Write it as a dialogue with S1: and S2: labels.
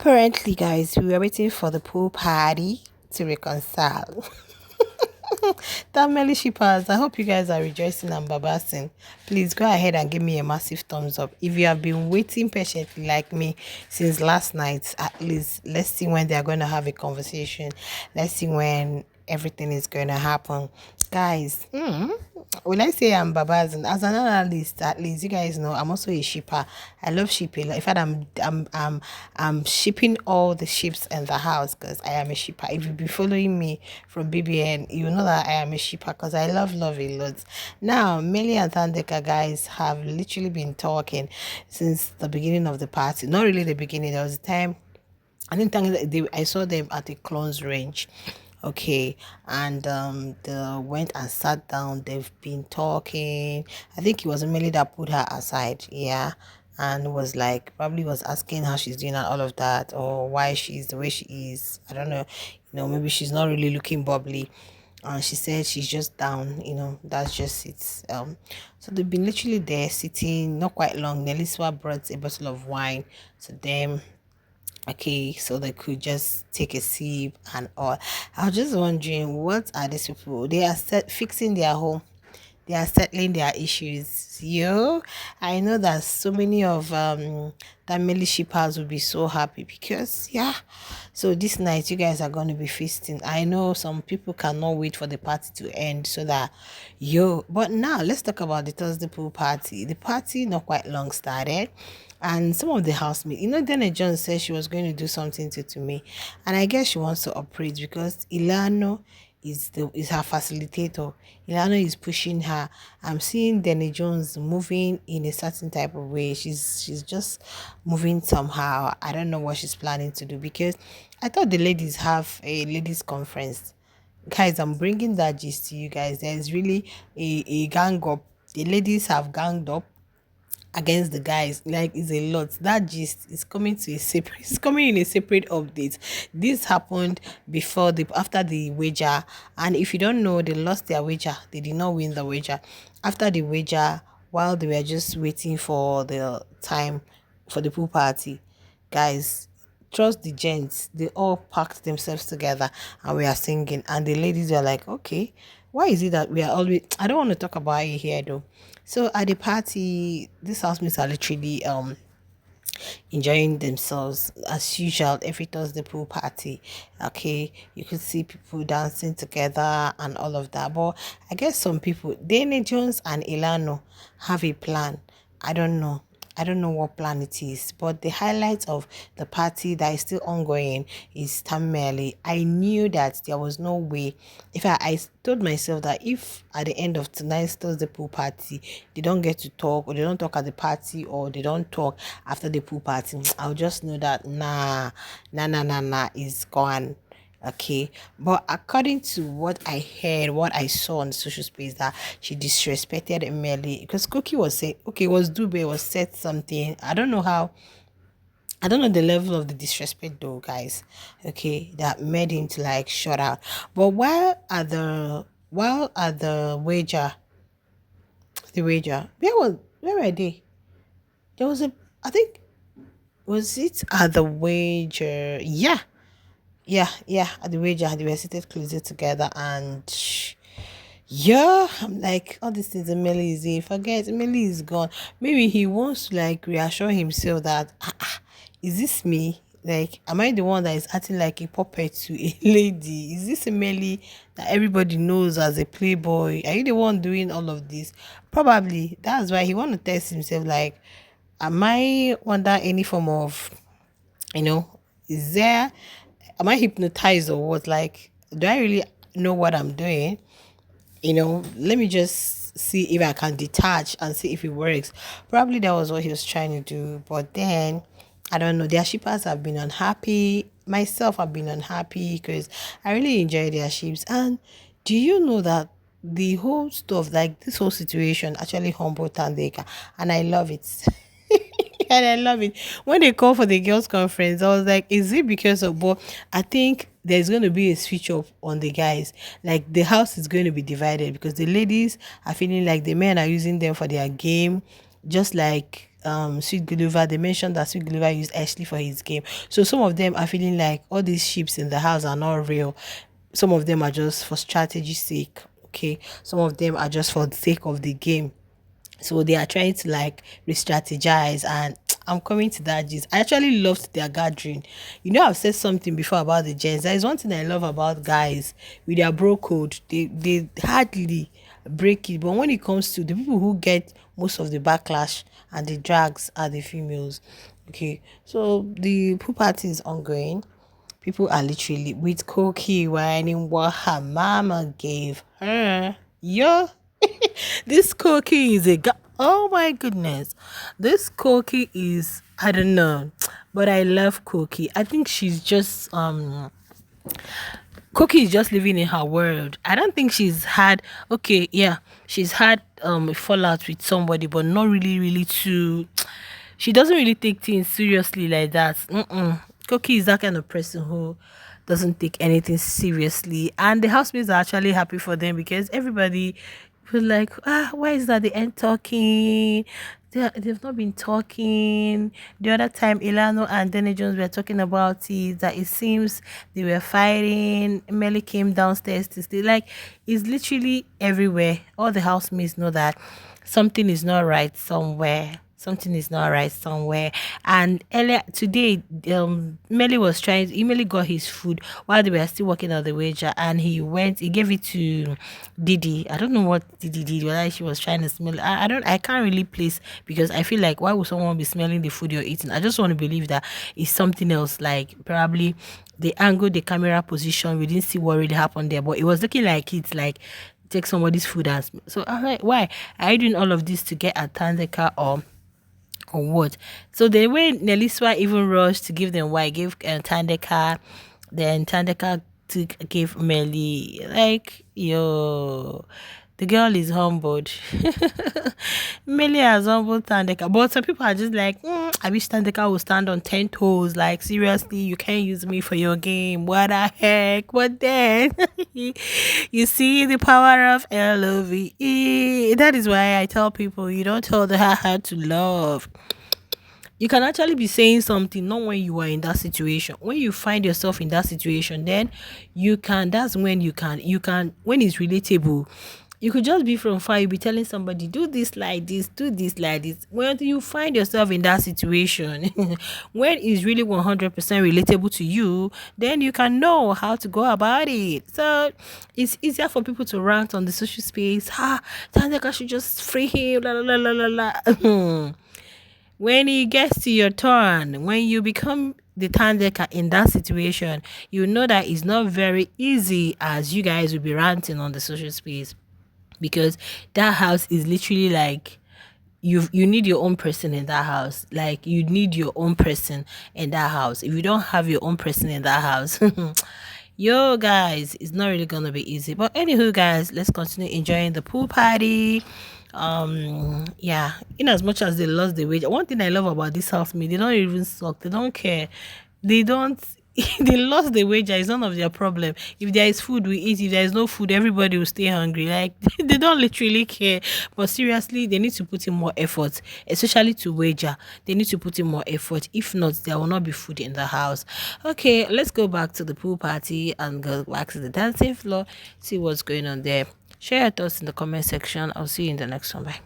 S1: Apparently, guys, we were waiting for the pool party to reconcile. That Melly shippers, I hope you guys are rejoicing and babasing. Please go ahead and give me a massive thumbs up. If you have been waiting patiently like me since last night, at least let's see when they are going to have a conversation. Let's see when everything is going to happen. Guys, when I say I'm babasing, as an analyst, at least you guys know I'm also a shipper. I love shipping. In fact, I'm shipping all the ships in the house because I am a shipper. If you be following me from BBN, you know that I am a shipper because I love a lot. Now, Melly and Tandeka guys have literally been talking since the beginning of the party. Not really the beginning. There was a time I didn't think that I saw them at a clones range. Okay, and they went and sat down. They've been talking. I think it was Melly that put her aside, yeah, and was like probably was asking how she's doing and all of that, or why she's the way she is. I don't know, maybe she's not really looking bubbly. And she said she's just down, that's just it. So they've been literally there sitting, not quite long. Neliswa brought a bottle of wine to them. Okay, so they could just take a sip and all. I was just wondering, what are these people? They are fixing their home. They are settling their issues. I know that so many of that Melly shippers will be so happy because so this night you guys are going to be feasting. I know some people cannot wait for the party to end so that but now let's talk about the Thursday pool party. The party not quite long started, and some of the housemates, Dana John said she was going to do something to me, and I guess she wants to operate because Ilano is her facilitator. Ilana is pushing her. I'm seeing Danny Jones moving in a certain type of way. She's just moving somehow. I don't know what she's planning to do because I thought the ladies have a ladies conference. Guys, I'm bringing that gist to you guys. There's really a gang up. The ladies have ganged up against the guys. Like, it's a lot. That gist is coming to a separate, it's coming in a separate update. This happened after the wager, and if you don't know, they lost their wager. They did not win the wager. After the wager, while they were just waiting for the time for the pool party, guys, trust the gents, they all packed themselves together and we are singing, and the ladies were like, okay, why is it that we are always, I don't want to talk about it here though. So at the party, these housemates are literally enjoying themselves as usual every Thursday pool party. Okay, you could see people dancing together and all of that. But I guess some people, Dana Jones and Ilano, have a plan. I don't know. I don't know what plan it is, but the highlight of the party that is still ongoing is Tammeli. I knew that there was no way. I told myself that if at the end of tonight's Thursday pool party, they don't get to talk, or they don't talk at the party, or they don't talk after the pool party, I'll just know that nah is gone. Okay, but according to what I heard, what I saw on the social space, that she disrespected Melly because Cookie was saying, okay, was Dube was said something. I don't know how, I don't know the level of the disrespect though, guys. Okay, that made him to like shut out. But while at the wager, where were they? There was I think, was it at the wager? Yeah, at the wager, they were seated closer together, and I'm like, all these things, Emily is here. Forget, Emily is gone. Maybe he wants to like reassure himself that, is this me? Like, am I the one that is acting like a puppet to a lady? Is this Emily that everybody knows as a playboy? Are you the one doing all of this? Probably. That's why he want to test himself. Like, am I under any form of, you know, is there, am I hypnotized or what? Like, do I really know what I'm doing? Let me just see if I can detach and see if it works. Probably that was what he was trying to do. But then, I don't know. Their shippers have been unhappy. Myself, I've been unhappy because I really enjoy their ships. And do you know that the whole stuff, like this whole situation, actually humbled Thandeka, and I love it. And I love it. When they call for the girls' conference, I was like, is it because of, but I think there's going to be a switch up on the guys. Like, the house is going to be divided because the ladies are feeling like the men are using them for their game, just like Sweet Gulliver. They mentioned that Sweet Gulliver used Ashley for his game. So some of them are feeling like all these ships in the house are not real. Some of them are just for strategy sake. Okay. Some of them are just for the sake of the game. So they are trying to like re-strategize, and I'm coming to that gist. I actually loved their gathering. I've said something before about the gents. There is one thing I love about guys with their bro code. They hardly break it. But when it comes to the people who get most of the backlash and the drags are the females. Okay. So the pool party is ongoing. People are literally with Koki whining what her mama gave her. Yo, this Koki is oh my goodness. This Koki is, I don't know, but I love Koki. I think she's just Cookie is just living in her world. I don't think she's had, okay, yeah, she's had a fallout with somebody, but not really, really too. She doesn't really take things seriously like that. Cookie is that kind of person who doesn't take anything seriously, and the housemates are actually happy for them because everybody was like, why is that they ain't talking? They've not been talking. The other time, Ilano and Danny Jones were talking about it, that it seems they were fighting. Melly came downstairs to stay. Like, it's literally everywhere. All the housemates know that something is not right somewhere. Something is not right somewhere. And earlier today, Melly got his food while they were still working on the wager, and he gave it to Didi. I don't know what Didi did, whether she was trying to smell. I can't really place, because I feel like, why would someone be smelling the food you're eating? I just want to believe that it's something else, like probably the angle, the camera position, we didn't see what really happened there, but it was looking like it's like take somebody's food and so I'm like, why are you doing all of this to get at Thandeka or what? So the way Neliswa even rushed to give them why gave Tandeka, then Tandeka gave Melly, like, yo, the girl is humbled. Melly has humbled Tandeka, but some people are just like, I wish Tandeka would stand on 10 toes. Like, seriously, you can't use me for your game. What the heck? What then? You see the power of love. That is why I tell people, you don't tell the heart how to love. You can actually be saying something not when you are in that situation. When you find yourself in that situation, then that's when you can when it's relatable. You could just be from far, you be telling somebody, do this like this, do this like this. When you find yourself in that situation, when it's really 100% relatable to you, then you can know how to go about it. So it's easier for people to rant on the social space. Tandeka should just free him, la la la la la la. When it gets to your turn, when you become the Tandeka in that situation, you know that it's not very easy as you guys will be ranting on the social space, because that house is literally like you need your own person in that house. Like, you need your own person in that house. If you don't have your own person in that house, yo guys, it's not really gonna be easy. But anywho guys, let's continue enjoying the pool party. Yeah, in as much as they lost the wage, one thing I love about this housemate, they don't even suck, they don't care, they don't. They lost the wager, it's none of their problem. If there is food, we eat. If there is no food, everybody will stay hungry. Like, they don't literally care. But seriously, they need to put in more effort, especially to wager. They need to put in more effort. If not, there will not be food in the house. Okay, let's go back to the pool party and go back to the dancing floor, see what's going on there. Share your thoughts in the comment section. I'll see you in the next one. Bye.